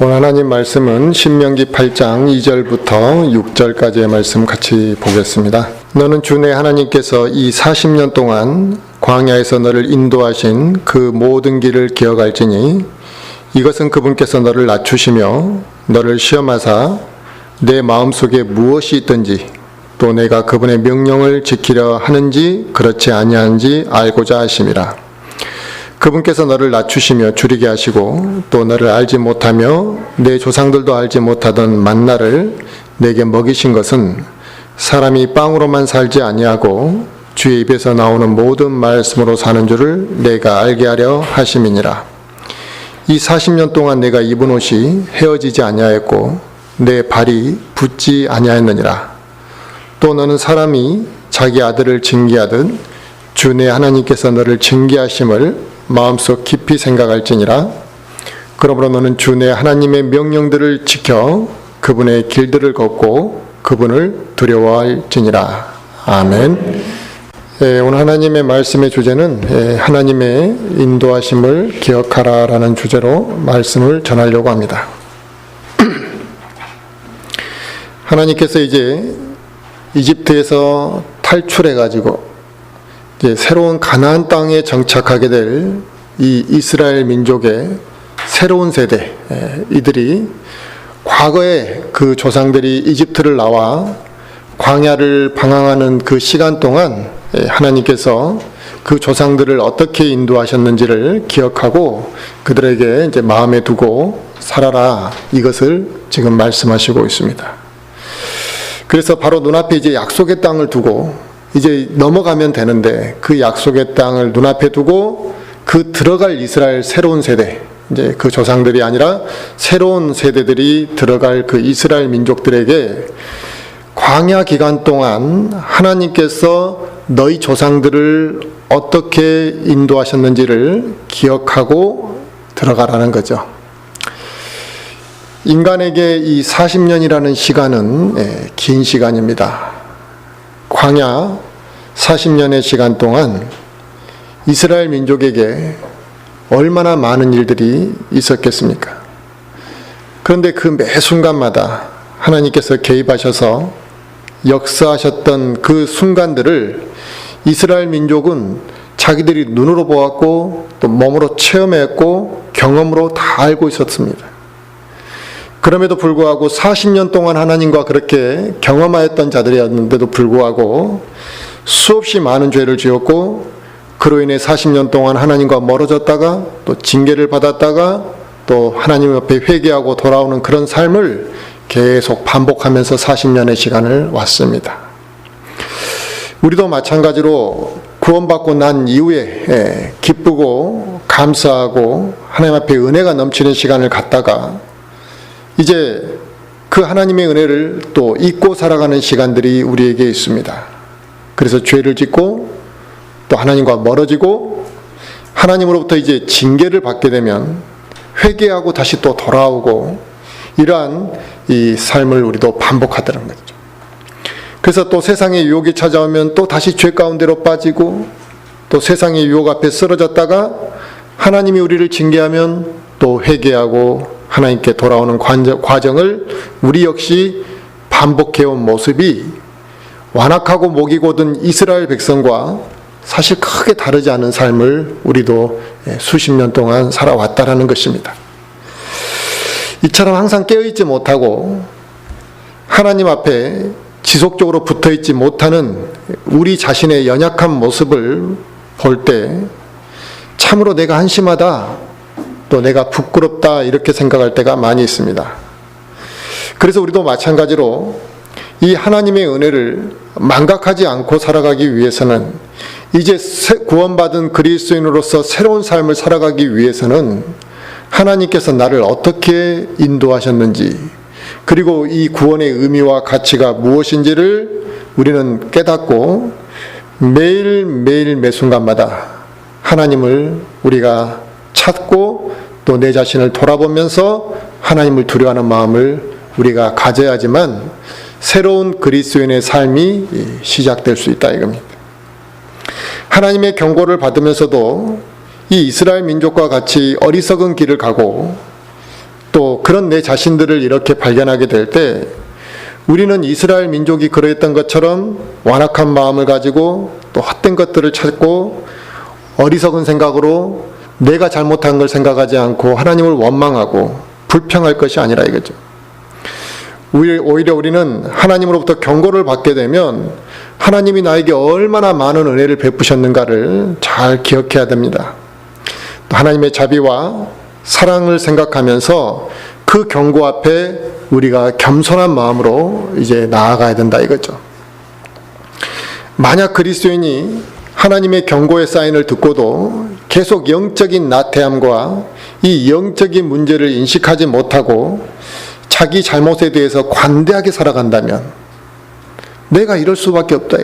오늘 하나님 말씀은 신명기 8장 2절부터 6절까지의 말씀 같이 보겠습니다. 너는 주 내 하나님께서 이 40년 동안 광야에서 너를 인도하신 그 모든 길을 기억할지니 이것은 그분께서 너를 낮추시며 너를 시험하사 내 마음속에 무엇이 있든지 또 내가 그분의 명령을 지키려 하는지 그렇지 아니하는지 알고자 하심이라. 그분께서 너를 낮추시며 줄이게 하시고 또 너를 알지 못하며 내 조상들도 알지 못하던 만나를 내게 먹이신 것은 사람이 빵으로만 살지 아니하고 주의 입에서 나오는 모든 말씀으로 사는 줄을 내가 알게 하려 하심이니라. 이 40년 동안 내가 입은 옷이 헤어지지 아니하였고 내 발이 붓지 아니하였느니라. 또 너는 사람이 자기 아들을 징계하듯 주 내 하나님께서 너를 징계하심을 마음속 깊이 생각할지니라. 그러므로 너는 주 내 하나님의 명령들을 지켜 그분의 길들을 걷고 그분을 두려워할지니라. 아멘. 오늘 하나님의 말씀의 주제는 하나님의 인도하심을 기억하라 라는 주제로 말씀을 전하려고 합니다. 하나님께서 이제 이집트에서 탈출해가지고 이제 새로운 가나안 땅에 정착하게 될 이 이스라엘 민족의 새로운 세대, 이들이 과거에 그 조상들이 이집트를 나와 광야를 방황하는 그 시간 동안 하나님께서 그 조상들을 어떻게 인도하셨는지를 기억하고 그들에게 이제 마음에 두고 살아라, 이것을 지금 말씀하시고 있습니다. 그래서 바로 눈앞에 이제 약속의 땅을 두고 이제 넘어가면 되는데 그 약속의 땅을 눈앞에 두고 그 들어갈 이스라엘 새로운 세대, 이제 그 조상들이 아니라 새로운 세대들이 들어갈 그 이스라엘 민족들에게 광야 기간 동안 하나님께서 너희 조상들을 어떻게 인도하셨는지를 기억하고 들어가라는 거죠. 인간에게 이 40년이라는 시간은 긴 시간입니다. 광야 40년의 시간 동안 이스라엘 민족에게 얼마나 많은 일들이 있었겠습니까? 그런데 그 매 순간마다 하나님께서 개입하셔서 역사하셨던 그 순간들을 이스라엘 민족은 자기들이 눈으로 보았고 또 몸으로 체험했고 경험으로 다 알고 있었습니다. 그럼에도 불구하고 40년 동안 하나님과 그렇게 경험하였던 자들이었는데도 불구하고 수없이 많은 죄를 지었고 그로 인해 40년 동안 하나님과 멀어졌다가 또 징계를 받았다가 또 하나님 앞에 회개하고 돌아오는 그런 삶을 계속 반복하면서 40년의 시간을 왔습니다. 우리도 마찬가지로 구원받고 난 이후에 기쁘고 감사하고 하나님 앞에 은혜가 넘치는 시간을 갖다가 이제 그 하나님의 은혜를 또 잊고 살아가는 시간들이 우리에게 있습니다. 그래서 죄를 짓고 또 하나님과 멀어지고 하나님으로부터 이제 징계를 받게 되면 회개하고 다시 또 돌아오고 이러한 이 삶을 우리도 반복하더라는 거죠. 그래서 또 세상의 유혹이 찾아오면 또 다시 죄 가운데로 빠지고 또 세상의 유혹 앞에 쓰러졌다가 하나님이 우리를 징계하면 또 회개하고 하나님께 돌아오는 과정을 우리 역시 반복해온 모습이 완악하고 목이 곧은 이스라엘 백성과 사실 크게 다르지 않은 삶을 우리도 수십 년 동안 살아왔다라는 것입니다. 이처럼 항상 깨어있지 못하고 하나님 앞에 지속적으로 붙어있지 못하는 우리 자신의 연약한 모습을 볼 때 참으로 내가 한심하다, 또 내가 부끄럽다 이렇게 생각할 때가 많이 있습니다. 그래서 우리도 마찬가지로 이 하나님의 은혜를 망각하지 않고 살아가기 위해서는 이제 구원받은 그리스도인으로서 새로운 삶을 살아가기 위해서는 하나님께서 나를 어떻게 인도하셨는지 그리고 이 구원의 의미와 가치가 무엇인지를 우리는 깨닫고 매일매일 매 순간마다 하나님을 우리가 찾고 또 내 자신을 돌아보면서 하나님을 두려워하는 마음을 우리가 가져야지만 새로운 그리스도인의 삶이 시작될 수 있다 이겁니다. 하나님의 경고를 받으면서도 이 이스라엘 민족과 같이 어리석은 길을 가고 또 그런 내 자신들을 이렇게 발견하게 될 때 우리는 이스라엘 민족이 그러했던 것처럼 완악한 마음을 가지고 또 헛된 것들을 찾고 어리석은 생각으로 내가 잘못한 걸 생각하지 않고 하나님을 원망하고 불평할 것이 아니라 이거죠. 오히려 우리는 하나님으로부터 경고를 받게 되면 하나님이 나에게 얼마나 많은 은혜를 베푸셨는가를 잘 기억해야 됩니다. 하나님의 자비와 사랑을 생각하면서 그 경고 앞에 우리가 겸손한 마음으로 이제 나아가야 된다 이거죠. 만약 그리스도인이 하나님의 경고의 사인을 듣고도 계속 영적인 나태함과 이 영적인 문제를 인식하지 못하고 자기 잘못에 대해서 관대하게 살아간다면 내가 이럴 수밖에 없다.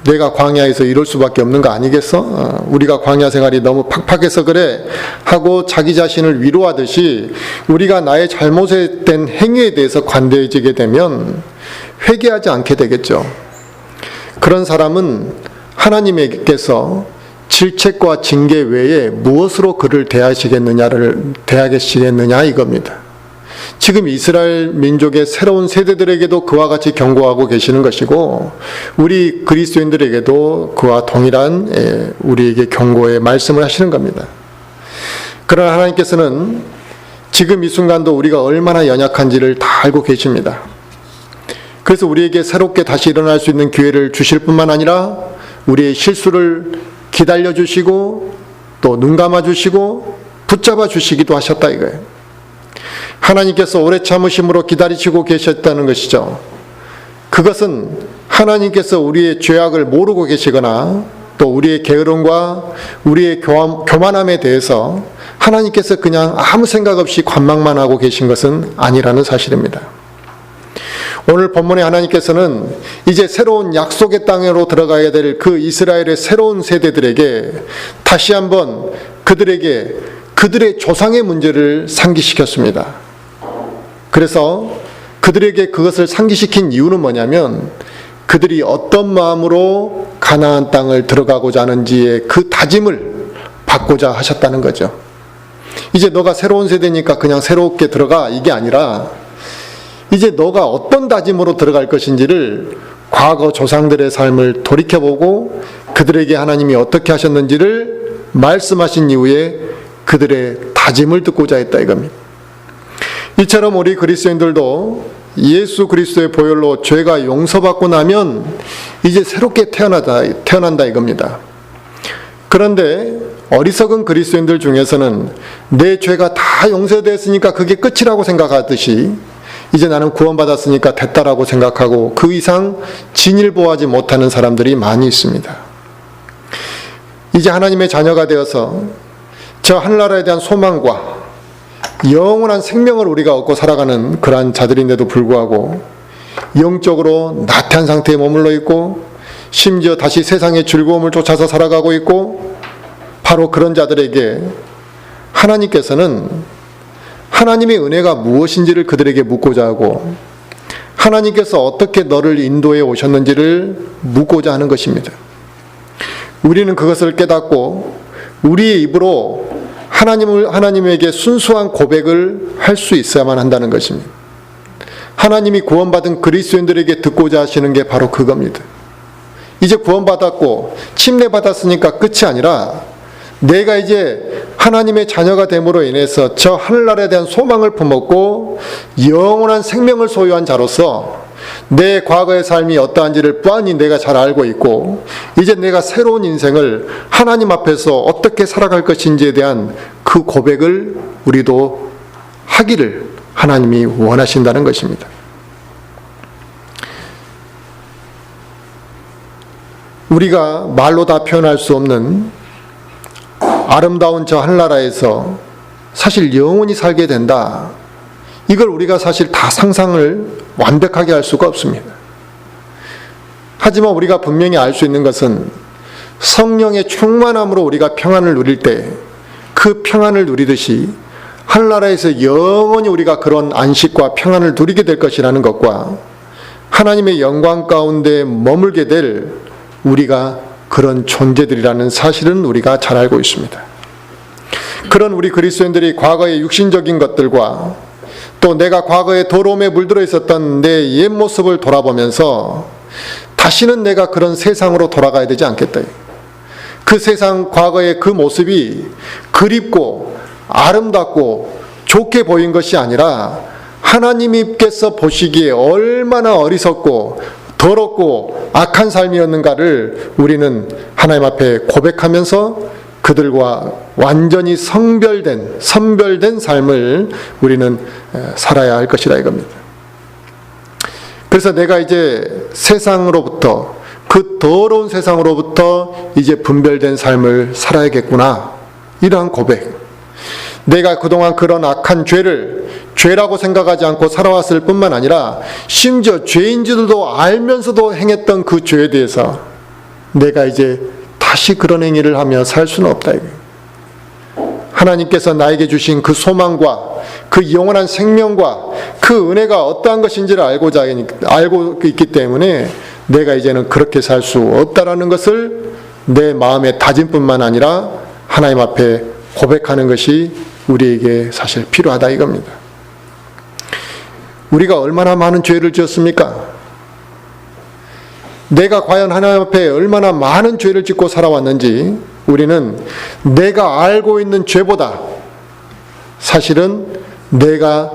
내가 광야에서 이럴 수밖에 없는 거 아니겠어? 우리가 광야 생활이 너무 팍팍해서 그래 하고 자기 자신을 위로하듯이 우리가 나의 잘못에 된 행위에 대해서 관대해지게 되면 회개하지 않게 되겠죠. 그런 사람은 하나님께서 질책과 징계 외에 무엇으로 그를 대하시겠느냐 이겁니다. 지금 이스라엘 민족의 새로운 세대들에게도 그와 같이 경고하고 계시는 것이고 우리 그리스도인들에게도 그와 동일한 우리에게 경고의 말씀을 하시는 겁니다. 그러나 하나님께서는 지금 이 순간도 우리가 얼마나 연약한지를 다 알고 계십니다. 그래서 우리에게 새롭게 다시 일어날 수 있는 기회를 주실 뿐만 아니라 우리의 실수를 기다려 주시고 또 눈 감아 주시고 붙잡아 주시기도 하셨다 이거예요. 하나님께서 오래 참으심으로 기다리시고 계셨다는 것이죠. 그것은 하나님께서 우리의 죄악을 모르고 계시거나 또 우리의 게으름과 우리의 교만함에 대해서 하나님께서 그냥 아무 생각 없이 관망만 하고 계신 것은 아니라는 사실입니다. 오늘 본문에 하나님께서는 이제 새로운 약속의 땅으로 들어가야 될 그 이스라엘의 새로운 세대들에게 다시 한번 그들의 조상의 문제를 상기시켰습니다. 그래서 그들에게 그것을 상기시킨 이유는 뭐냐면 그들이 어떤 마음으로 가나안 땅을 들어가고자 하는지의 그 다짐을 받고자 하셨다는 거죠. 이제 너가 새로운 세대니까 그냥 새롭게 들어가 이게 아니라 이제 너가 어떤 다짐으로 들어갈 것인지를 과거 조상들의 삶을 돌이켜보고 그들에게 하나님이 어떻게 하셨는지를 말씀하신 이후에 그들의 다짐을 듣고자 했다 이겁니다. 이처럼 우리 그리스도인들도 예수 그리스도의 보혈로 죄가 용서받고 나면 이제 새롭게 태어난다 이겁니다. 그런데 어리석은 그리스도인들 중에서는 내 죄가 다 용서됐으니까 그게 끝이라고 생각하듯이 이제 나는 구원받았으니까 됐다라고 생각하고 그 이상 진일보하지 못하는 사람들이 많이 있습니다. 이제 하나님의 자녀가 되어서 저 하늘나라에 대한 소망과 영원한 생명을 우리가 얻고 살아가는 그러한 자들인데도 불구하고 영적으로 나태한 상태에 머물러 있고 심지어 다시 세상의 즐거움을 쫓아서 살아가고 있고 바로 그런 자들에게 하나님께서는 하나님의 은혜가 무엇인지를 그들에게 묻고자 하고 하나님께서 어떻게 너를 인도해 오셨는지를 묻고자 하는 것입니다. 우리는 그것을 깨닫고 우리의 입으로 하나님에게 순수한 고백을 할 수 있어야만 한다는 것입니다. 하나님이 구원받은 그리스도인들에게 듣고자 하시는 게 바로 그겁니다. 이제 구원받았고 침례받았으니까 끝이 아니라 내가 이제 하나님의 자녀가 됨으로 인해서 저 하늘나라에 대한 소망을 품었고 영원한 생명을 소유한 자로서 내 과거의 삶이 어떠한지를 뻔히 내가 잘 알고 있고 이제 내가 새로운 인생을 하나님 앞에서 어떻게 살아갈 것인지에 대한 그 고백을 우리도 하기를 하나님이 원하신다는 것입니다. 우리가 말로 다 표현할 수 없는 아름다운 저 하늘나라에서 사실 영원히 살게 된다. 이걸 우리가 사실 다 상상을 완벽하게 할 수가 없습니다. 하지만 우리가 분명히 알 수 있는 것은 성령의 충만함으로 우리가 평안을 누릴 때 그 평안을 누리듯이 하늘나라에서 영원히 우리가 그런 안식과 평안을 누리게 될 것이라는 것과 하나님의 영광 가운데 머물게 될 우리가 그런 존재들이라는 사실은 우리가 잘 알고 있습니다. 그런 우리 그리스도인들이 과거의 육신적인 것들과 또 내가 과거에 더러움에 물들어 있었던 내 옛 모습을 돌아보면서 다시는 내가 그런 세상으로 돌아가야 되지 않겠다. 그 세상 과거의 그 모습이 그립고 아름답고 좋게 보인 것이 아니라 하나님께서 보시기에 얼마나 어리석고 더럽고 악한 삶이었는가를 우리는 하나님 앞에 고백하면서 그들과 완전히 선별된 삶을 우리는 살아야 할 것이다 이겁니다. 그래서 내가 이제 세상으로부터, 그 더러운 세상으로부터 이제 분별된 삶을 살아야겠구나, 이러한 고백. 내가 그동안 그런 악한 죄를 죄라고 생각하지 않고 살아왔을 뿐만 아니라 심지어 죄인지도 알면서도 행했던 그 죄에 대해서 내가 이제 다시 그런 행위를 하며 살 수는 없다. 하나님께서 나에게 주신 그 소망과 그 영원한 생명과 그 은혜가 어떠한 것인지를 알고 있기 때문에 내가 이제는 그렇게 살 수 없다라는 것을 내 마음에 다짐 뿐만 아니라 하나님 앞에 고백하는 것이 우리에게 사실 필요하다 이겁니다. 우리가 얼마나 많은 죄를 지었습니까? 내가 과연 하나님 앞에 얼마나 많은 죄를 짓고 살아왔는지 우리는 내가 알고 있는 죄보다 사실은 내가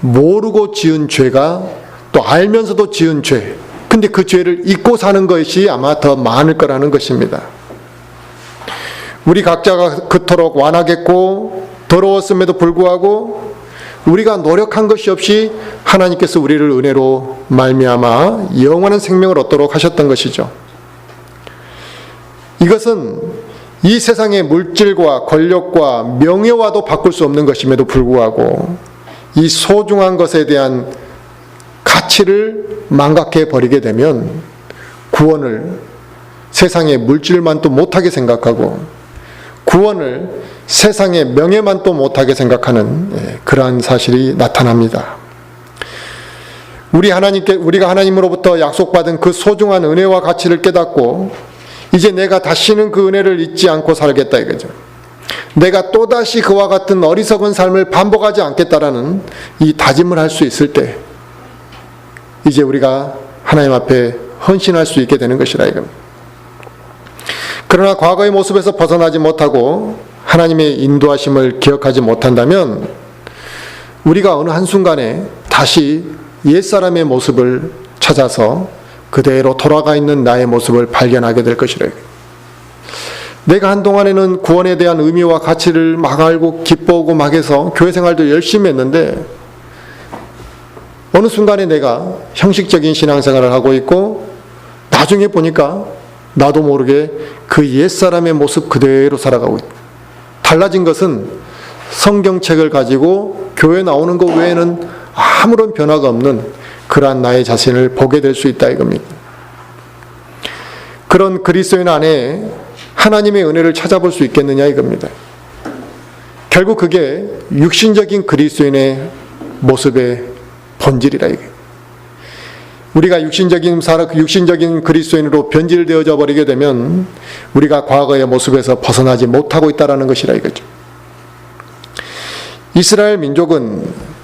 모르고 지은 죄가 또 알면서도 지은 죄, 근데 그 죄를 잊고 사는 것이 아마 더 많을 거라는 것입니다. 우리 각자가 그토록 완악했고 더러웠음에도 불구하고 우리가 노력한 것이 없이 하나님께서 우리를 은혜로 말미암아 영원한 생명을 얻도록 하셨던 것이죠. 이것은 이 세상의 물질과 권력과 명예와도 바꿀 수 없는 것임에도 불구하고 이 소중한 것에 대한 가치를 망각해 버리게 되면 구원을 세상의 물질만 또 못하게 생각하고 구원을 세상의 명예만 또 못하게 생각하는 그러한 사실이 나타납니다. 우리가 하나님으로부터 약속받은 그 소중한 은혜와 가치를 깨닫고 이제 내가 다시는 그 은혜를 잊지 않고 살겠다 이거죠. 내가 또다시 그와 같은 어리석은 삶을 반복하지 않겠다라는 이 다짐을 할 수 있을 때 이제 우리가 하나님 앞에 헌신할 수 있게 되는 것이라 이겁니다. 그러나 과거의 모습에서 벗어나지 못하고 하나님의 인도하심을 기억하지 못한다면 우리가 어느 한순간에 다시 옛사람의 모습을 찾아서 그대로 돌아가 있는 나의 모습을 발견하게 될 것이래. 내가 한동안에는 구원에 대한 의미와 가치를 막 알고 기뻐하고 막 해서 교회 생활도 열심히 했는데 어느 순간에 내가 형식적인 신앙생활을 하고 있고 나중에 보니까 나도 모르게 그 옛사람의 모습 그대로 살아가고 있다. 달라진 것은 성경책을 가지고 교회 나오는 것 외에는 아무런 변화가 없는 그러한 나의 자신을 보게 될 수 있다 이겁니다. 그런 그리스도인 안에 하나님의 은혜를 찾아볼 수 있겠느냐 이겁니다. 결국 그게 육신적인 그리스도인의 모습의 본질이라 이게. 우리가 육신적인 그리스도인으로 변질되어져 버리게 되면 우리가 과거의 모습에서 벗어나지 못하고 있다는 것이라 이거죠. 이스라엘 민족은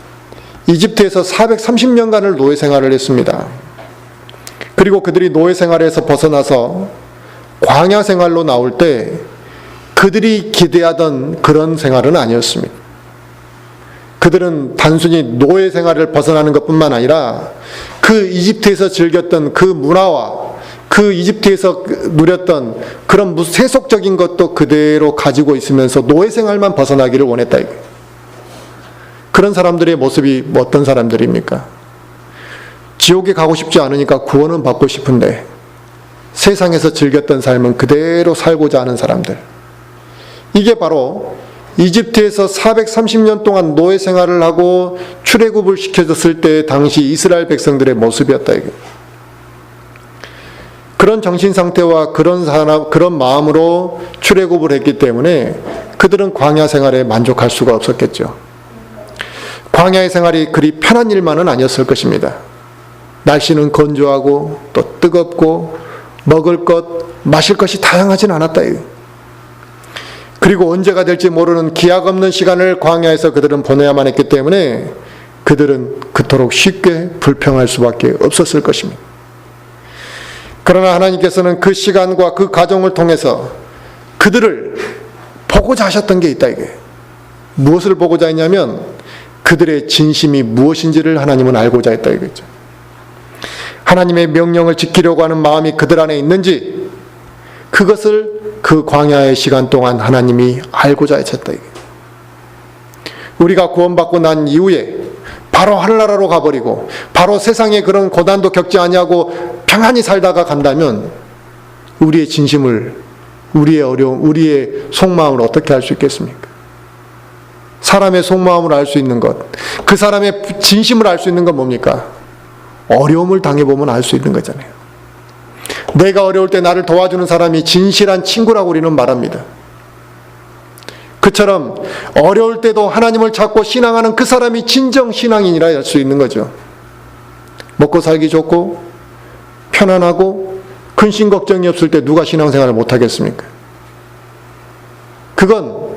이집트에서 430년간을 노예 생활을 했습니다. 그리고 그들이 노예 생활에서 벗어나서 광야 생활로 나올 때 그들이 기대하던 그런 생활은 아니었습니다. 그들은 단순히 노예 생활을 벗어나는 것뿐만 아니라 그 이집트에서 즐겼던 그 문화와 그 이집트에서 누렸던 그런 세속적인 것도 그대로 가지고 있으면서 노예 생활만 벗어나기를 원했다. 그런 사람들의 모습이 어떤 사람들입니까? 지옥에 가고 싶지 않으니까 구원은 받고 싶은데 세상에서 즐겼던 삶은 그대로 살고자 하는 사람들. 이게 바로 이집트에서 430년 동안 노예 생활을 하고 출애굽을 시켜줬을 때 당시 이스라엘 백성들의 모습이었다. 이게. 그런 정신 상태와 그런 마음으로 출애굽을 했기 때문에 그들은 광야 생활에 만족할 수가 없었겠죠. 광야의 생활이 그리 편한 일만은 아니었을 것입니다. 날씨는 건조하고 또 뜨겁고 먹을 것, 마실 것이 다양하진 않았다. 그리고 언제가 될지 모르는 기약 없는 시간을 광야에서 그들은 보내야만 했기 때문에 그들은 그토록 쉽게 불평할 수밖에 없었을 것입니다. 그러나 하나님께서는 그 시간과 그 과정을 통해서 그들을 보고자 하셨던 게 있다, 이게. 무엇을 보고자 했냐면 그들의 진심이 무엇인지를 하나님은 알고자 했다, 이거죠. 하나님의 명령을 지키려고 하는 마음이 그들 안에 있는지, 그것을 그 광야의 시간 동안 하나님이 알고자 하셨다, 이게. 우리가 구원받고 난 이후에 바로 하늘나라로 가버리고 바로 세상에 그런 고난도 겪지 아니하고 평안히 살다가 간다면 우리의 진심을, 우리의 어려움, 우리의 속마음을 어떻게 알 수 있겠습니까? 사람의 속마음을 알 수 있는 것, 그 사람의 진심을 알 수 있는 건 뭡니까? 어려움을 당해보면 알 수 있는 거잖아요. 내가 어려울 때 나를 도와주는 사람이 진실한 친구라고 우리는 말합니다. 그처럼 어려울 때도 하나님을 찾고 신앙하는 그 사람이 진정 신앙인이라 할 수 있는 거죠. 먹고 살기 좋고 편안하고 근심 걱정이 없을 때 누가 신앙생활을 못하겠습니까? 그건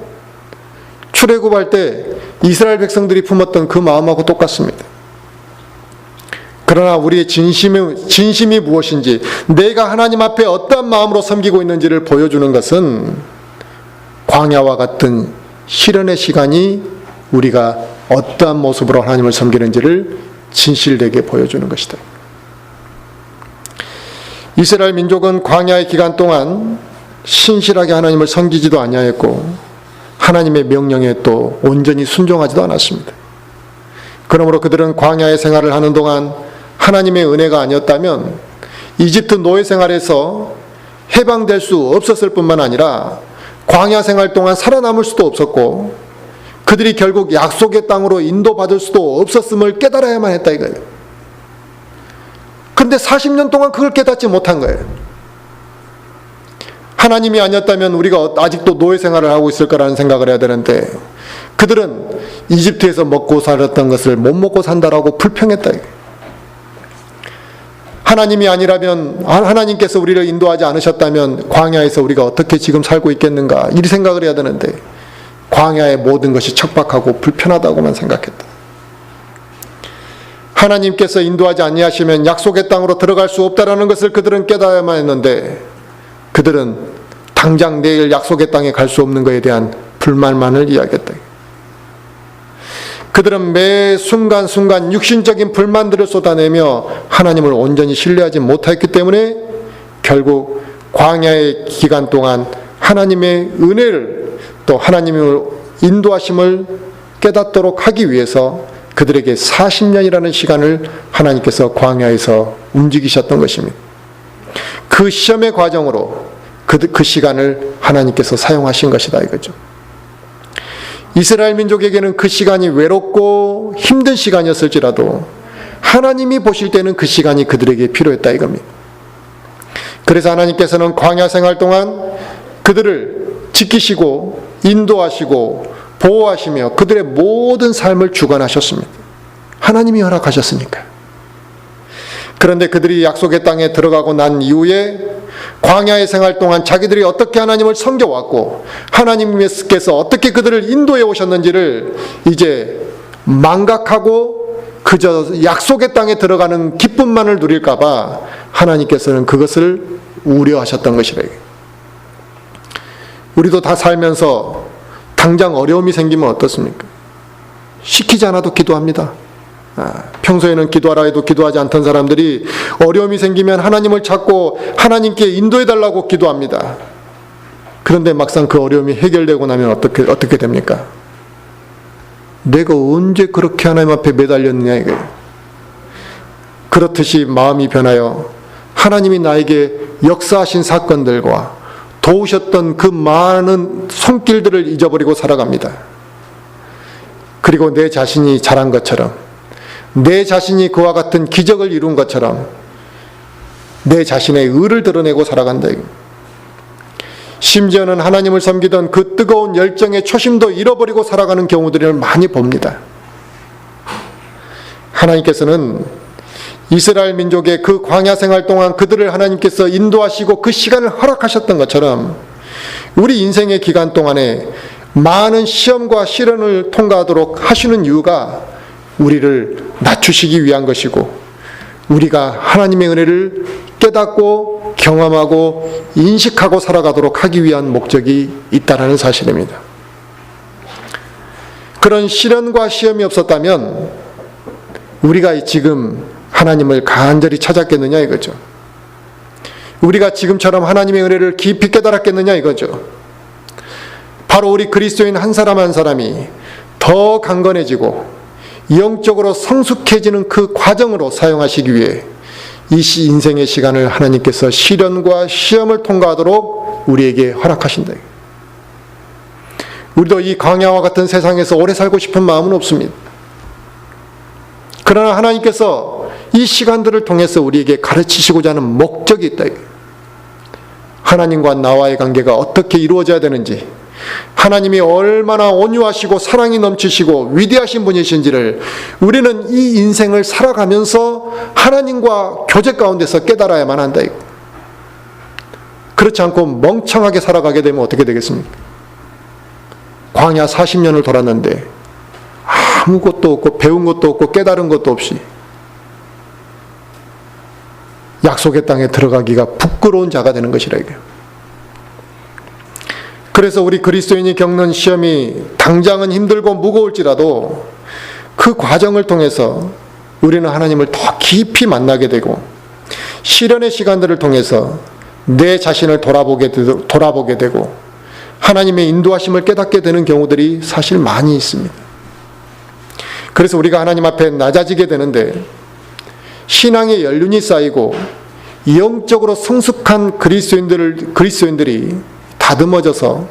출애굽할 때 이스라엘 백성들이 품었던 그 마음하고 똑같습니다. 그러나 우리의 진심이 무엇인지, 내가 하나님 앞에 어떠한 마음으로 섬기고 있는지를 보여주는 것은 광야와 같은 시련의 시간이 우리가 어떠한 모습으로 하나님을 섬기는지를 진실되게 보여주는 것이다. 이스라엘 민족은 광야의 기간 동안 신실하게 하나님을 섬기지도 아니하였고 하나님의 명령에 또 온전히 순종하지도 않았습니다. 그러므로 그들은 광야의 생활을 하는 동안 하나님의 은혜가 아니었다면 이집트 노예 생활에서 해방될 수 없었을 뿐만 아니라 광야 생활 동안 살아남을 수도 없었고 그들이 결국 약속의 땅으로 인도받을 수도 없었음을 깨달아야만 했다, 이거예요. 그런데 40년 동안 그걸 깨닫지 못한 거예요. 하나님이 아니었다면 우리가 아직도 노예 생활을 하고 있을 거라는 생각을 해야 되는데 그들은 이집트에서 먹고 살았던 것을 못 먹고 산다라고 불평했다, 이거예요. 하나님이 아니라면, 하나님께서 우리를 인도하지 않으셨다면 광야에서 우리가 어떻게 지금 살고 있겠는가, 이 생각을 해야 되는데 광야의 모든 것이 척박하고 불편하다고만 생각했다. 하나님께서 인도하지 아니하시면 약속의 땅으로 들어갈 수 없다라는 것을 그들은 깨달아야만 했는데 그들은 당장 내일 약속의 땅에 갈 수 없는 것에 대한 불만만을 이야기했다. 그들은 매 순간순간 육신적인 불만들을 쏟아내며 하나님을 온전히 신뢰하지 못했기 때문에 결국 광야의 기간 동안 하나님의 은혜를 또 하나님의 인도하심을 깨닫도록 하기 위해서 그들에게 40년이라는 시간을 하나님께서 광야에서 움직이셨던 것입니다. 그 시험의 과정으로 그 시간을 하나님께서 사용하신 것이다, 이거죠. 이스라엘 민족에게는 그 시간이 외롭고 힘든 시간이었을지라도 하나님이 보실 때는 그 시간이 그들에게 필요했다, 이겁니다. 그래서 하나님께서는 광야 생활 동안 그들을 지키시고 인도하시고 보호하시며 그들의 모든 삶을 주관하셨습니다. 하나님이 허락하셨으니까. 그런데 그들이 약속의 땅에 들어가고 난 이후에 광야의 생활 동안 자기들이 어떻게 하나님을 섬겨왔고 하나님께서 어떻게 그들을 인도해 오셨는지를 이제 망각하고 그저 약속의 땅에 들어가는 기쁨만을 누릴까 봐 하나님께서는 그것을 우려하셨던 것이래요. 우리도 다 살면서 당장 어려움이 생기면 어떻습니까? 시키지 않아도 기도합니다. 평소에는 기도하라 해도 기도하지 않던 사람들이 어려움이 생기면 하나님을 찾고 하나님께 인도해달라고 기도합니다. 그런데 막상 그 어려움이 해결되고 나면 어떻게 됩니까? 내가 언제 그렇게 하나님 앞에 매달렸느냐, 이거예요. 그렇듯이 마음이 변하여 하나님이 나에게 역사하신 사건들과 도우셨던 그 많은 손길들을 잊어버리고 살아갑니다. 그리고 내 자신이 잘한 것처럼, 내 자신이 그와 같은 기적을 이룬 것처럼 내 자신의 의를 드러내고 살아간다. 심지어는 하나님을 섬기던 그 뜨거운 열정의 초심도 잃어버리고 살아가는 경우들을 많이 봅니다. 하나님께서는 이스라엘 민족의 그 광야 생활 동안 그들을 하나님께서 인도하시고 그 시간을 허락하셨던 것처럼 우리 인생의 기간 동안에 많은 시험과 시련을 통과하도록 하시는 이유가 우리를 낮추시기 위한 것이고, 우리가 하나님의 은혜를 깨닫고 경험하고 인식하고 살아가도록 하기 위한 목적이 있다는 사실입니다. 그런 시련과 시험이 없었다면 우리가 지금 하나님을 간절히 찾았겠느냐 이거죠. 우리가 지금처럼 하나님의 은혜를 깊이 깨달았겠느냐 이거죠. 바로 우리 그리스도인 한 사람 한 사람이 더 강건해지고 영적으로 성숙해지는 그 과정으로 사용하시기 위해 이 인생의 시간을 하나님께서 시련과 시험을 통과하도록 우리에게 허락하신다. 우리도 이 광야와 같은 세상에서 오래 살고 싶은 마음은 없습니다. 그러나 하나님께서 이 시간들을 통해서 우리에게 가르치시고자 하는 목적이 있다. 하나님과 나와의 관계가 어떻게 이루어져야 되는지, 하나님이 얼마나 온유하시고 사랑이 넘치시고 위대하신 분이신지를 우리는 이 인생을 살아가면서 하나님과 교제 가운데서 깨달아야만 한다. 그렇지 않고 멍청하게 살아가게 되면 어떻게 되겠습니까? 광야 40년을 돌았는데 아무것도 없고 배운 것도 없고 깨달은 것도 없이 약속의 땅에 들어가기가 부끄러운 자가 되는 것이라 이거예요. 그래서 우리 그리스도인이 겪는 시험이 당장은 힘들고 무거울지라도 그 과정을 통해서 우리는 하나님을 더 깊이 만나게 되고, 시련의 시간들을 통해서 내 자신을 돌아보게 되고 하나님의 인도하심을 깨닫게 되는 경우들이 사실 많이 있습니다. 그래서 우리가 하나님 앞에 낮아지게 되는데, 신앙의 연륜이 쌓이고 영적으로 성숙한 그리스도인들이 다듬어져서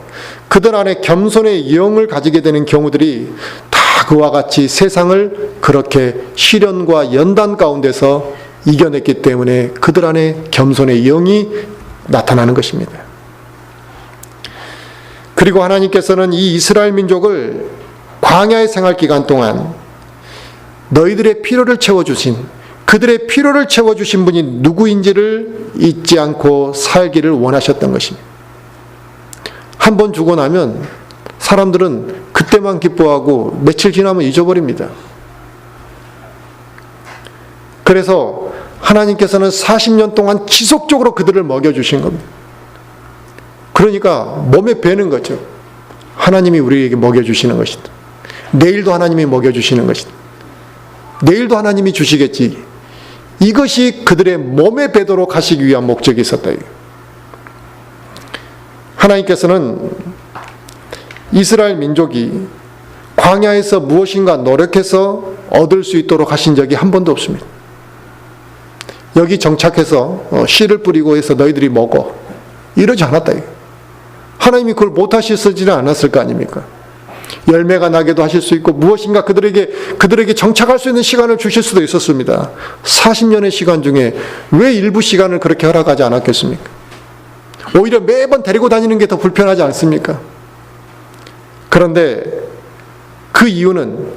그들 안에 겸손의 영을 가지게 되는 경우들이 다 그와 같이 세상을 그렇게 시련과 연단 가운데서 이겨냈기 때문에 그들 안에 겸손의 영이 나타나는 것입니다. 그리고 하나님께서는 이 이스라엘 민족을 광야의 생활 기간 동안 너희들의 필요를 채워주신, 그들의 필요를 채워주신 분이 누구인지를 잊지 않고 살기를 원하셨던 것입니다. 한 번 주고 나면 사람들은 그때만 기뻐하고 며칠 지나면 잊어버립니다. 그래서 하나님께서는 40년 동안 지속적으로 그들을 먹여주신 겁니다. 그러니까 몸에 배는 거죠. 하나님이 우리에게 먹여주시는 것이다. 내일도 하나님이 먹여주시는 것이다. 내일도 하나님이 주시겠지. 이것이 그들의 몸에 배도록 하시기 위한 목적이 있었다. 하나님께서는 이스라엘 민족이 광야에서 무엇인가 노력해서 얻을 수 있도록 하신 적이 한 번도 없습니다. 여기 정착해서 씨를 뿌리고 해서 너희들이 먹어, 이러지 않았다. 하나님이 그걸 못하시지는 않았을 거 아닙니까? 열매가 나게도 하실 수 있고 무엇인가 그들에게 정착할 수 있는 시간을 주실 수도 있었습니다. 40년의 시간 중에 왜 일부 시간을 그렇게 허락하지 않았겠습니까? 오히려 매번 데리고 다니는 게 더 불편하지 않습니까? 그런데 그 이유는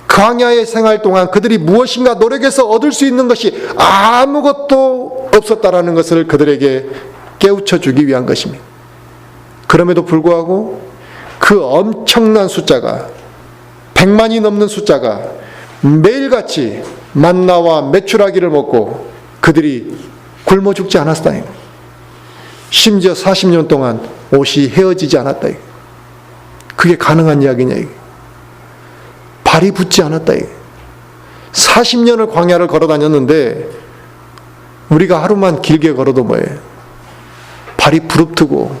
광야의 생활 동안 그들이 무엇인가 노력해서 얻을 수 있는 것이 아무것도 없었다라는 것을 그들에게 깨우쳐 주기 위한 것입니다. 그럼에도 불구하고 그 엄청난 숫자가, 100만이 넘는 숫자가 매일같이 만나와 메추라기를 먹고 그들이 굶어 죽지 않았다. 심지어 40년 동안 옷이 헤어지지 않았다. 그게 가능한 이야기냐. 발이 붓지 않았다. 40년을 광야를 걸어 다녔는데 우리가 하루만 길게 걸어도 뭐예요? 발이 부릅뜨고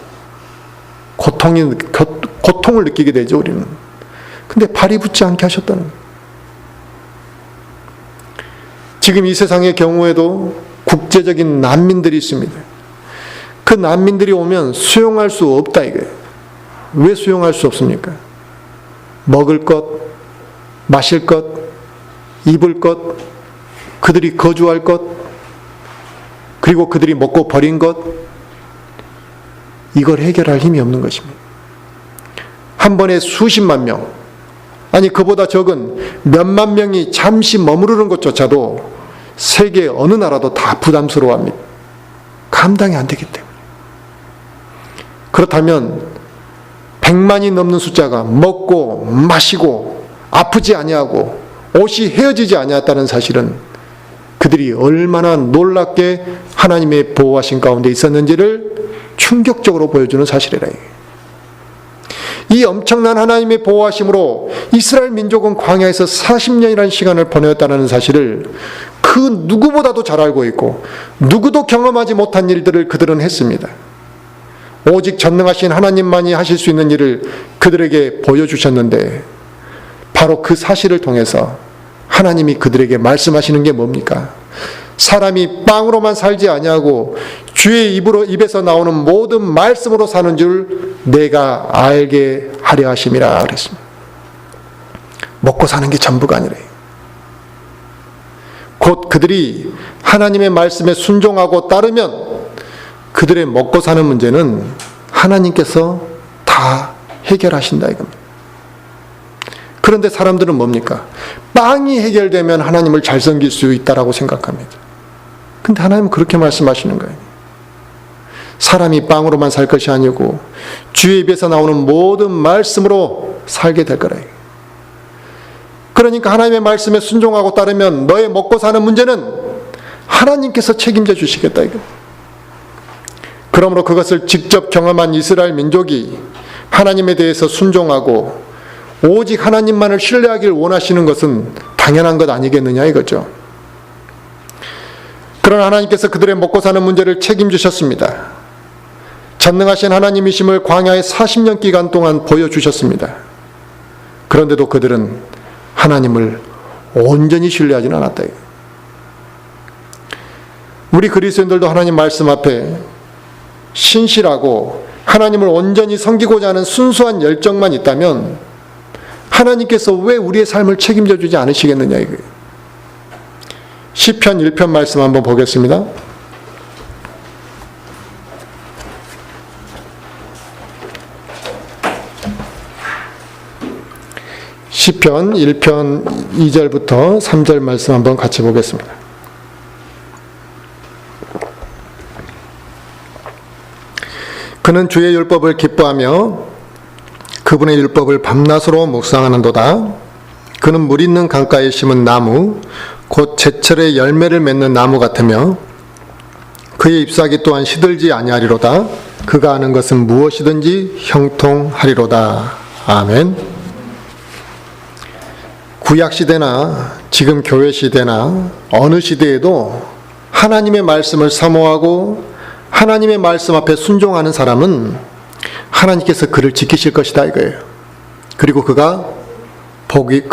고통을 느끼게 되죠, 우리는. 근데 발이 붓지 않게 하셨다는 거예요. 지금 이 세상의 경우에도 국제적인 난민들이 있습니다. 그 난민들이 오면 수용할 수 없다 이거예요. 왜 수용할 수 없습니까? 먹을 것, 마실 것, 입을 것, 그들이 거주할 것, 그리고 그들이 먹고 버린 것, 이걸 해결할 힘이 없는 것입니다. 한 번에 수십만 명, 아니 그보다 적은 몇만 명이 잠시 머무르는 것조차도 세계 어느 나라도 다 부담스러워합니다. 감당이 안 되기 때문에. 그렇다면 100만이 넘는 숫자가 먹고 마시고 아프지 아니하고 옷이 헤어지지 아니했다는 사실은 그들이 얼마나 놀랍게 하나님의 보호하신 가운데 있었는지를 충격적으로 보여주는 사실이라. 이 엄청난 하나님의 보호하심으로 이스라엘 민족은 광야에서 40년이라는 시간을 보내었다는 사실을 그 누구보다도 잘 알고 있고 누구도 경험하지 못한 일들을 그들은 했습니다. 오직 전능하신 하나님만이 하실 수 있는 일을 그들에게 보여주셨는데 바로 그 사실을 통해서 하나님이 그들에게 말씀하시는 게 뭡니까? 사람이 빵으로만 살지 아니하고 주의 입에서 나오는 모든 말씀으로 사는 줄 내가 알게 하려 하심이라 그랬습니다. 먹고 사는 게 전부가 아니래요. 곧 그들이 하나님의 말씀에 순종하고 따르면 그들의 먹고 사는 문제는 하나님께서 다 해결하신다 이겁니다. 그런데 사람들은 뭡니까? 빵이 해결되면 하나님을 잘 섬길 수 있다라고 생각합니다. 근데 하나님은 그렇게 말씀하시는 거예요. 사람이 빵으로만 살 것이 아니고 주의 입에서 나오는 모든 말씀으로 살게 될 거래요. 그러니까 하나님의 말씀에 순종하고 따르면 너의 먹고 사는 문제는 하나님께서 책임져 주시겠다 이거. 그러므로 그것을 직접 경험한 이스라엘 민족이 하나님에 대해서 순종하고 오직 하나님만을 신뢰하기를 원하시는 것은 당연한 것 아니겠느냐 이거죠. 그러나 하나님께서 그들의 먹고 사는 문제를 책임지셨습니다. 전능하신 하나님이심을 광야의 40년 기간 동안 보여주셨습니다. 그런데도 그들은 하나님을 온전히 신뢰하지는 않았다. 우리 그리스도인들도 하나님 말씀 앞에 신실하고 하나님을 온전히 섬기고자 하는 순수한 열정만 있다면 하나님께서 왜 우리의 삶을 책임져 주지 않으시겠느냐 이거예요. 시편 1편 말씀 한번 보겠습니다. 시편 1편 2절부터 3절 말씀 한번 같이 보겠습니다. 그는 주의 율법을 기뻐하며 그분의 율법을 밤낮으로 묵상하는도다. 그는 물 있는 강가에 심은 나무 곧 제철에 열매를 맺는 나무 같으며 그의 잎사귀 또한 시들지 아니하리로다. 그가 아는 것은 무엇이든지 형통하리로다. 아멘. 구약시대나 지금 교회시대나 어느 시대에도 하나님의 말씀을 사모하고 하나님의 말씀 앞에 순종하는 사람은 하나님께서 그를 지키실 것이다 이거예요. 그리고 그가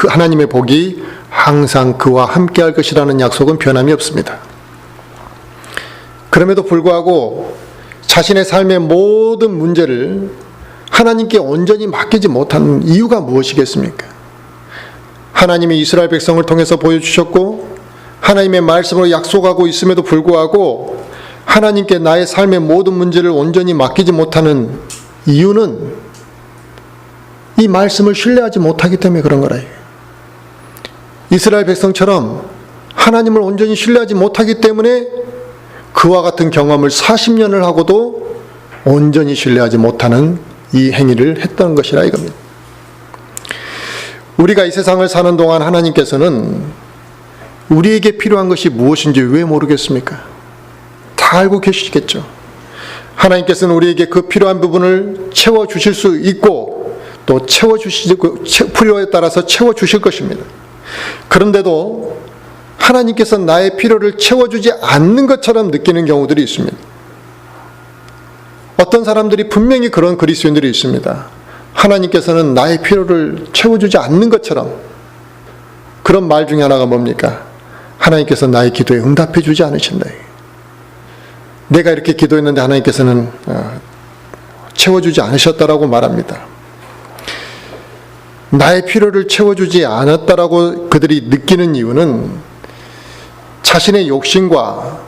하나님의 복이 항상 그와 함께 할 것이라는 약속은 변함이 없습니다. 그럼에도 불구하고 자신의 삶의 모든 문제를 하나님께 온전히 맡기지 못하는 이유가 무엇이겠습니까? 하나님이 이스라엘 백성을 통해서 보여주셨고 하나님의 말씀으로 약속하고 있음에도 불구하고 하나님께 나의 삶의 모든 문제를 온전히 맡기지 못하는 이유는 이 말씀을 신뢰하지 못하기 때문에 그런 거라. 이스라엘 백성처럼 하나님을 온전히 신뢰하지 못하기 때문에 그와 같은 경험을 40년을 하고도 온전히 신뢰하지 못하는 이 행위를 했던 것이라 이겁니다. 우리가 이 세상을 사는 동안 하나님께서는 우리에게 필요한 것이 무엇인지 왜 모르겠습니까? 다 알고 계시겠죠. 하나님께서는 우리에게 그 필요한 부분을 채워주실 수 있고 또 필요에 따라서 채워주실 것입니다. 그런데도 하나님께서 나의 필요를 채워주지 않는 것처럼 느끼는 경우들이 있습니다. 어떤 사람들이 분명히 그런 그리스도인들이 있습니다. 하나님께서는 나의 필요를 채워주지 않는 것처럼. 그런 말 중에 하나가 뭡니까? 하나님께서 나의 기도에 응답해 주지 않으신다. 내가 이렇게 기도했는데 하나님께서는 채워주지 않으셨다라고 말합니다. 나의 필요를 채워주지 않았다라고 그들이 느끼는 이유는 자신의 욕심과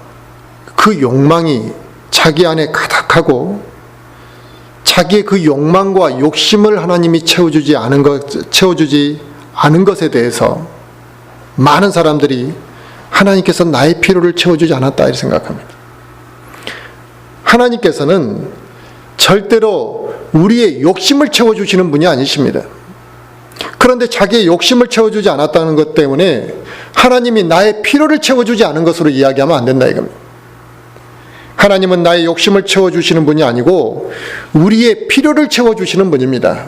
그 욕망이 자기 안에 가득하고 자기의 그 욕망과 욕심을 하나님이 채워주지 않은 것에 대해서 많은 사람들이 하나님께서 나의 필요를 채워주지 않았다 이렇게 생각합니다. 하나님께서는 절대로 우리의 욕심을 채워주시는 분이 아니십니다. 그런데 자기의 욕심을 채워주지 않았다는 것 때문에 하나님이 나의 필요를 채워주지 않은 것으로 이야기하면 안 된다 이겁니다. 하나님은 나의 욕심을 채워주시는 분이 아니고 우리의 필요를 채워주시는 분입니다.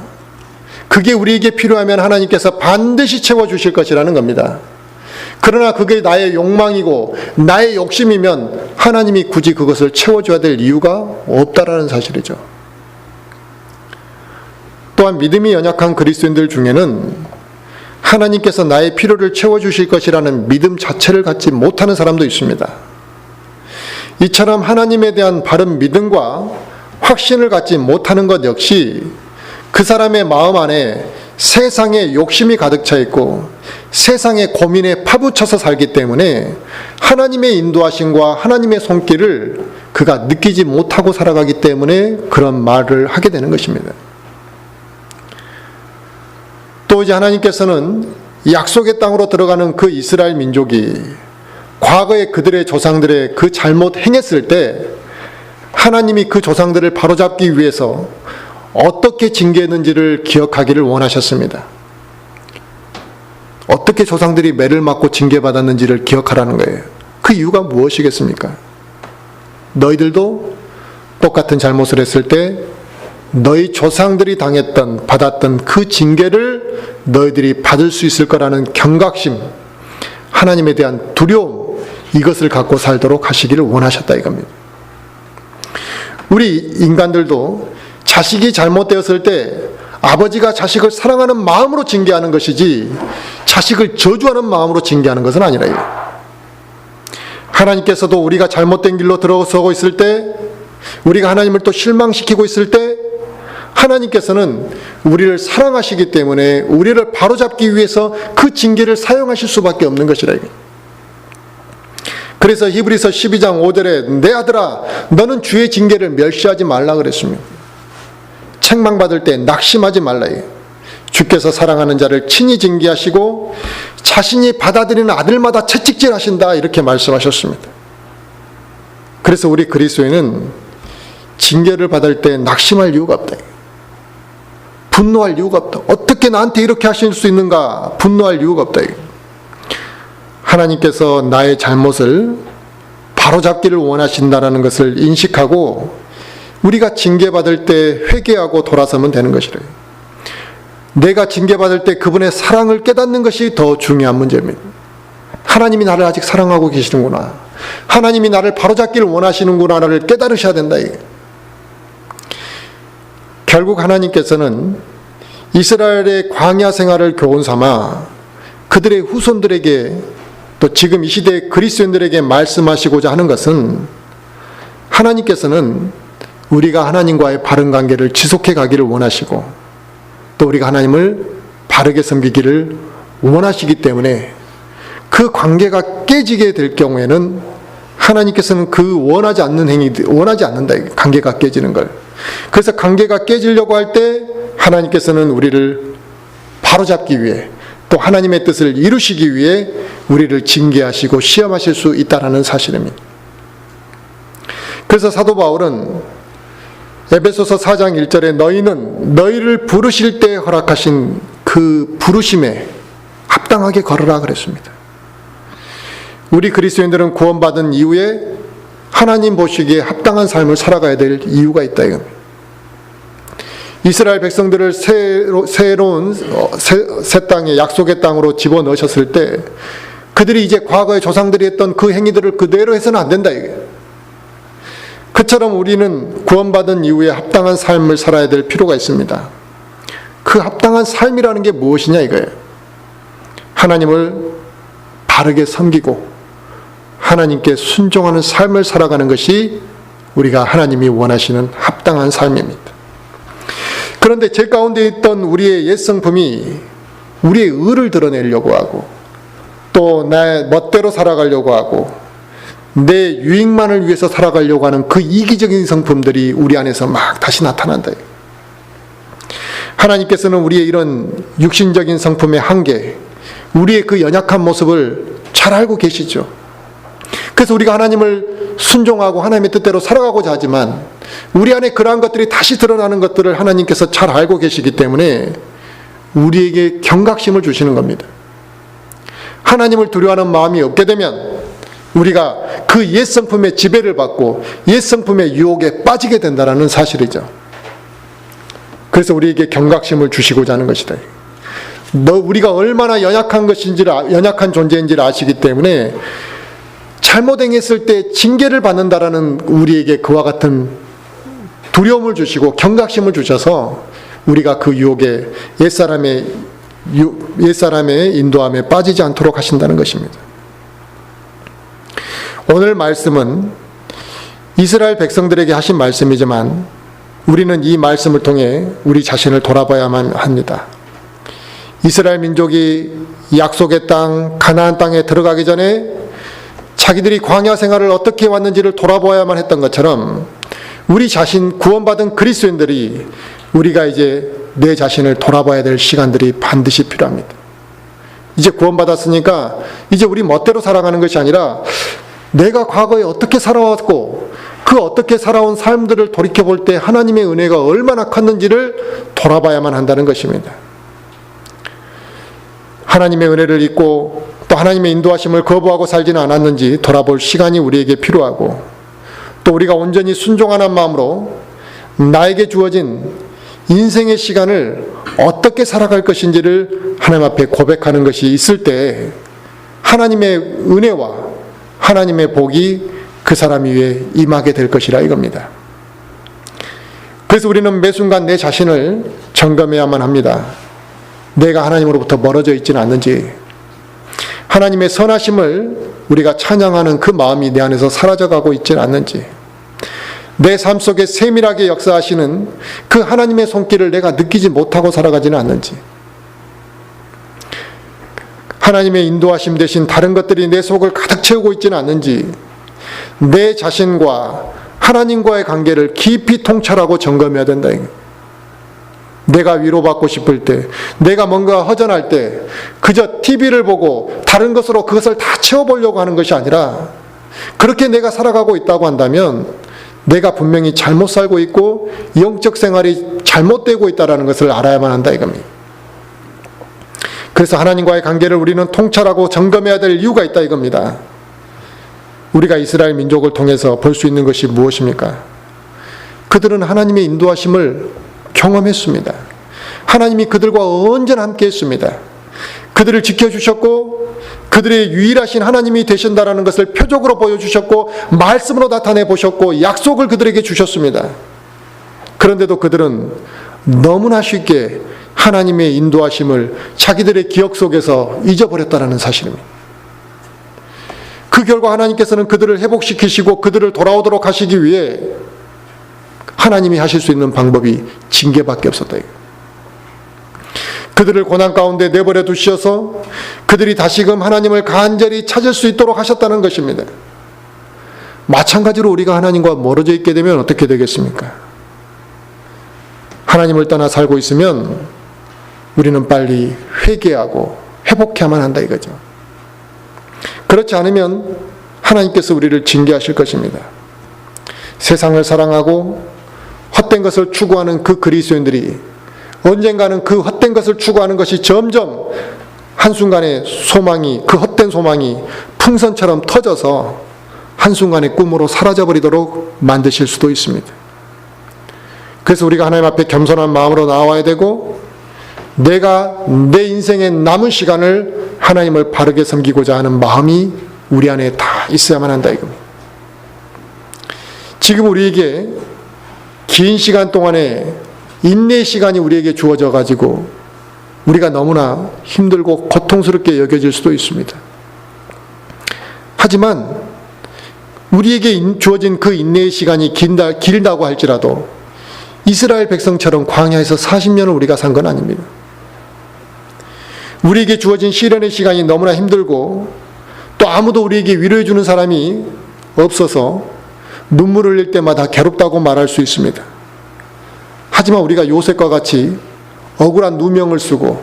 그게 우리에게 필요하면 하나님께서 반드시 채워주실 것이라는 겁니다. 그러나 그게 나의 욕망이고 나의 욕심이면 하나님이 굳이 그것을 채워줘야 될 이유가 없다라는 사실이죠. 또한 믿음이 연약한 그리스도인들 중에는 하나님께서 나의 필요를 채워주실 것이라는 믿음 자체를 갖지 못하는 사람도 있습니다. 이처럼 하나님에 대한 바른 믿음과 확신을 갖지 못하는 것 역시 그 사람의 마음 안에 세상에 욕심이 가득 차 있고 세상의 고민에 파묻혀서 살기 때문에 하나님의 인도하심과 하나님의 손길을 그가 느끼지 못하고 살아가기 때문에 그런 말을 하게 되는 것입니다. 또 이제 하나님께서는 약속의 땅으로 들어가는 그 이스라엘 민족이 과거에 그들의 조상들의 그 잘못 행했을 때 하나님이 그 조상들을 바로잡기 위해서 어떻게 징계했는지를 기억하기를 원하셨습니다. 어떻게 조상들이 매를 맞고 징계받았는지를 기억하라는 거예요. 그 이유가 무엇이겠습니까? 너희들도 똑같은 잘못을 했을 때 너희 조상들이 받았던 그 징계를 너희들이 받을 수 있을 거라는 경각심, 하나님에 대한 두려움, 이것을 갖고 살도록 하시기를 원하셨다 이겁니다. 우리 인간들도 자식이 잘못되었을 때 아버지가 자식을 사랑하는 마음으로 징계하는 것이지 자식을 저주하는 마음으로 징계하는 것은 아니라 하나님께서도 우리가 잘못된 길로 들어서고 있을 때, 우리가 하나님을 또 실망시키고 있을 때 하나님께서는 우리를 사랑하시기 때문에 우리를 바로잡기 위해서 그 징계를 사용하실 수밖에 없는 것이라. 그래서 히브리서 12장 5절에 내 아들아 너는 주의 징계를 멸시하지 말라 그랬습니다. 책망받을 때 낙심하지 말라. 주께서 사랑하는 자를 친히 징계하시고 자신이 받아들이는 아들마다 채찍질하신다 이렇게 말씀하셨습니다. 그래서 우리 그리스도인은 징계를 받을 때 낙심할 이유가 없다. 분노할 이유가 없다. 어떻게 나한테 이렇게 하실 수 있는가? 분노할 이유가 없다. 하나님께서 나의 잘못을 바로잡기를 원하신다는 것을 인식하고 우리가 징계받을 때 회개하고 돌아서면 되는 것이래요. 내가 징계받을 때 그분의 사랑을 깨닫는 것이 더 중요한 문제입니다. 하나님이 나를 아직 사랑하고 계시는구나. 하나님이 나를 바로잡기를 원하시는구나를 깨달으셔야 된다. 결국 하나님께서는 이스라엘의 광야 생활을 교훈 삼아 그들의 후손들에게 또 지금 이 시대의 그리스도인들에게 말씀하시고자 하는 것은 하나님께서는 우리가 하나님과의 바른 관계를 지속해 가기를 원하시고 또 우리가 하나님을 바르게 섬기기를 원하시기 때문에 그 관계가 깨지게 될 경우에는 하나님께서는 그 원하지 않는다. 관계가 깨지는 걸. 그래서 관계가 깨지려고 할 때 하나님께서는 우리를 바로잡기 위해 또 하나님의 뜻을 이루시기 위해 우리를 징계하시고 시험하실 수 있다는 사실입니다. 그래서 사도 바울은 에베소서 4장 1절에 너희는 너희를 부르실 때 허락하신 그 부르심에 합당하게 걸으라 그랬습니다. 우리 그리스도인들은 구원받은 이후에 하나님 보시기에 합당한 삶을 살아가야 될 이유가 있다 이겁니다. 이스라엘 백성들을 새로운 새 땅에 약속의 땅으로 집어넣으셨을 때 그들이 이제 과거의 조상들이 했던 그 행위들을 그대로 해서는 안 된다 이게. 그처럼 우리는 구원받은 이후에 합당한 삶을 살아야 될 필요가 있습니다. 그 합당한 삶이라는 게 무엇이냐 이거예요. 하나님을 바르게 섬기고 하나님께 순종하는 삶을 살아가는 것이 우리가 하나님이 원하시는 합당한 삶입니다. 그런데 제 가운데 있던 우리의 옛 성품이 우리의 의를 드러내려고 하고 또 내 멋대로 살아가려고 하고 내 유익만을 위해서 살아가려고 하는 그 이기적인 성품들이 우리 안에서 막 다시 나타난다. 하나님께서는 우리의 이런 육신적인 성품의 한계, 우리의 그 연약한 모습을 잘 알고 계시죠. 그래서 우리가 하나님을 순종하고 하나님의 뜻대로 살아가고자 하지만 우리 안에 그러한 것들이 다시 드러나는 것들을 하나님께서 잘 알고 계시기 때문에 우리에게 경각심을 주시는 겁니다. 하나님을 두려워하는 마음이 없게 되면 우리가 그 옛 성품의 지배를 받고 옛 성품의 유혹에 빠지게 된다는 사실이죠. 그래서 우리에게 경각심을 주시고자 하는 것이다. 우리가 얼마나 연약한 존재인지를 아시기 때문에 잘못 행했을 때 징계를 받는다라는 우리에게 그와 같은 두려움을 주시고 경각심을 주셔서 우리가 그 유혹에 옛사람의 인도함에 빠지지 않도록 하신다는 것입니다. 오늘 말씀은 이스라엘 백성들에게 하신 말씀이지만 우리는 이 말씀을 통해 우리 자신을 돌아봐야만 합니다. 이스라엘 민족이 약속의 땅 가나안 땅에 들어가기 전에 자기들이 광야 생활을 어떻게 왔는지를 돌아보아야만 했던 것처럼 우리 자신 구원받은 그리스도인들이 우리가 이제 내 자신을 돌아봐야 될 시간들이 반드시 필요합니다. 이제 구원받았으니까 이제 우리 멋대로 살아가는 것이 아니라 내가 과거에 어떻게 살아왔고 그 어떻게 살아온 삶들을 돌이켜볼 때 하나님의 은혜가 얼마나 컸는지를 돌아봐야만 한다는 것입니다. 하나님의 은혜를 잊고 또 하나님의 인도하심을 거부하고 살지는 않았는지 돌아볼 시간이 우리에게 필요하고 또 우리가 온전히 순종하는 마음으로 나에게 주어진 인생의 시간을 어떻게 살아갈 것인지를 하나님 앞에 고백하는 것이 있을 때 하나님의 은혜와 하나님의 복이 그 사람 위에 임하게 될 것이라 이겁니다. 그래서 우리는 매 순간 내 자신을 점검해야만 합니다. 내가 하나님으로부터 멀어져 있지는 않는지, 하나님의 선하심을 우리가 찬양하는 그 마음이 내 안에서 사라져가고 있지는 않는지, 내 삶 속에 세밀하게 역사하시는 그 하나님의 손길을 내가 느끼지 못하고 살아가지는 않는지, 하나님의 인도하심 대신 다른 것들이 내 속을 가득 채우고 있지는 않는지, 내 자신과 하나님과의 관계를 깊이 통찰하고 점검해야 된다. 내가 위로받고 싶을 때, 내가 뭔가 허전할 때 그저 TV를 보고 다른 것으로 그것을 다 채워보려고 하는 것이 아니라 그렇게 내가 살아가고 있다고 한다면 내가 분명히 잘못 살고 있고 영적 생활이 잘못되고 있다는 것을 알아야만 한다 이겁니다. 그래서 하나님과의 관계를 우리는 통찰하고 점검해야 될 이유가 있다 이겁니다. 우리가 이스라엘 민족을 통해서 볼 수 있는 것이 무엇입니까? 그들은 하나님의 인도하심을 경험했습니다. 하나님이 그들과 언제나 함께 했습니다. 그들을 지켜주셨고 그들의 유일하신 하나님이 되신다라는 것을 표적으로 보여주셨고 말씀으로 나타내 보셨고 약속을 그들에게 주셨습니다. 그런데도 그들은 너무나 쉽게 하나님의 인도하심을 자기들의 기억 속에서 잊어버렸다는 사실입니다. 그 결과 하나님께서는 그들을 회복시키시고 그들을 돌아오도록 하시기 위해 하나님이 하실 수 있는 방법이 징계밖에 없었다. 그들을 고난 가운데 내버려 두셔서 그들이 다시금 하나님을 간절히 찾을 수 있도록 하셨다는 것입니다. 마찬가지로 우리가 하나님과 멀어져 있게 되면 어떻게 되겠습니까? 하나님을 떠나 살고 있으면 우리는 빨리 회개하고 회복해야만 한다 이거죠. 그렇지 않으면 하나님께서 우리를 징계하실 것입니다. 세상을 사랑하고 헛된 것을 추구하는 그 그리스도인들이 언젠가는 그 헛된 것을 추구하는 것이 점점 한순간에 그 헛된 소망이 풍선처럼 터져서 한순간의 꿈으로 사라져버리도록 만드실 수도 있습니다. 그래서 우리가 하나님 앞에 겸손한 마음으로 나와야 되고 내가 내 인생의 남은 시간을 하나님을 바르게 섬기고자 하는 마음이 우리 안에 다 있어야만 한다 이겁니다. 지금 우리에게 긴 시간 동안에 인내의 시간이 우리에게 주어져 가지고 우리가 너무나 힘들고 고통스럽게 여겨질 수도 있습니다. 하지만 우리에게 주어진 그 인내의 시간이 길다고 할지라도 이스라엘 백성처럼 광야에서 40년을 우리가 산 건 아닙니다. 우리에게 주어진 시련의 시간이 너무나 힘들고 또 아무도 우리에게 위로해 주는 사람이 없어서 눈물을 흘릴 때마다 괴롭다고 말할 수 있습니다. 하지만 우리가 요셉과 같이 억울한 누명을 쓰고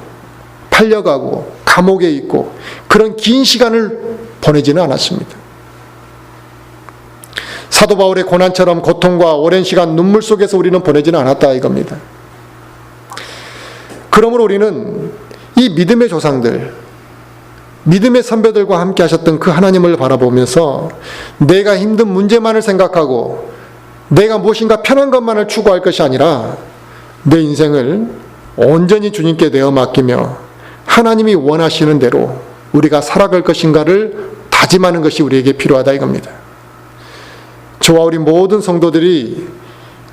팔려가고 감옥에 있고 그런 긴 시간을 보내지는 않았습니다. 사도 바울의 고난처럼 고통과 오랜 시간 눈물 속에서 우리는 보내지는 않았다 이겁니다. 그러므로 우리는 이 믿음의 조상들, 믿음의 선배들과 함께 하셨던 그 하나님을 바라보면서 내가 힘든 문제만을 생각하고 내가 무엇인가 편한 것만을 추구할 것이 아니라 내 인생을 온전히 주님께 내어 맡기며 하나님이 원하시는 대로 우리가 살아갈 것인가를 다짐하는 것이 우리에게 필요하다 이겁니다. 저와 우리 모든 성도들이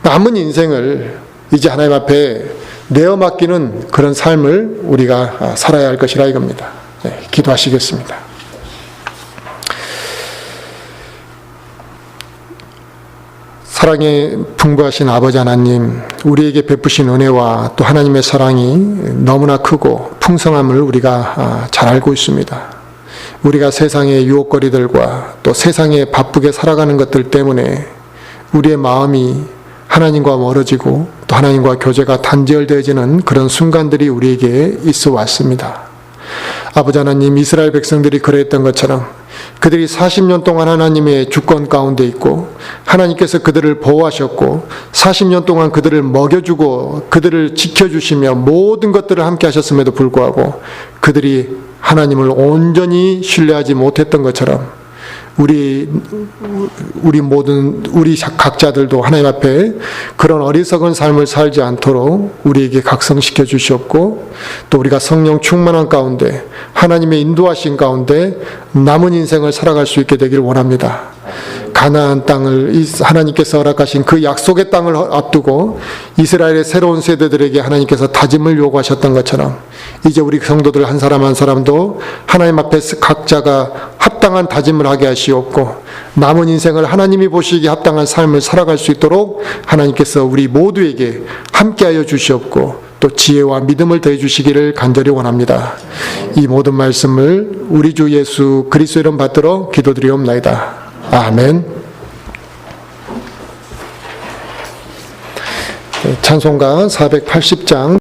남은 인생을 이제 하나님 앞에 내어 맡기는 그런 삶을 우리가 살아야 할 것이라 이겁니다. 네, 기도하시겠습니다. 사랑에 풍부하신 아버지 하나님, 우리에게 베푸신 은혜와 또 하나님의 사랑이 너무나 크고 풍성함을 우리가 잘 알고 있습니다. 우리가 세상의 유혹거리들과 또 세상에 바쁘게 살아가는 것들 때문에 우리의 마음이 하나님과 멀어지고 또 하나님과 교제가 단절되어지는 그런 순간들이 우리에게 있어 왔습니다. 아버지 하나님, 이스라엘 백성들이 그랬던 것처럼 그들이 40년 동안 하나님의 주권 가운데 있고 하나님께서 그들을 보호하셨고 40년 동안 그들을 먹여주고 그들을 지켜주시며 모든 것들을 함께 하셨음에도 불구하고 그들이 하나님을 온전히 신뢰하지 못했던 것처럼 우리 각자들도 하나님 앞에 그런 어리석은 삶을 살지 않도록 우리에게 각성시켜 주시옵고 또 우리가 성령 충만한 가운데 하나님의 인도하신 가운데 남은 인생을 살아갈 수 있게 되기를 원합니다. 가나안 땅을 하나님께서 허락하신 그 약속의 땅을 앞두고 이스라엘의 새로운 세대들에게 하나님께서 다짐을 요구하셨던 것처럼 이제 우리 성도들 한 사람 한 사람도 하나님 앞에 각자가 합당한 다짐을 하게 하시옵고 남은 인생을 하나님이 보시기에 합당한 삶을 살아갈 수 있도록 하나님께서 우리 모두에게 함께하여 주시옵고 또 지혜와 믿음을 더해 주시기를 간절히 원합니다. 이 모든 말씀을 우리 주 예수 그리스도 이름 받들어 기도드리옵나이다. 아멘. 찬송가 480장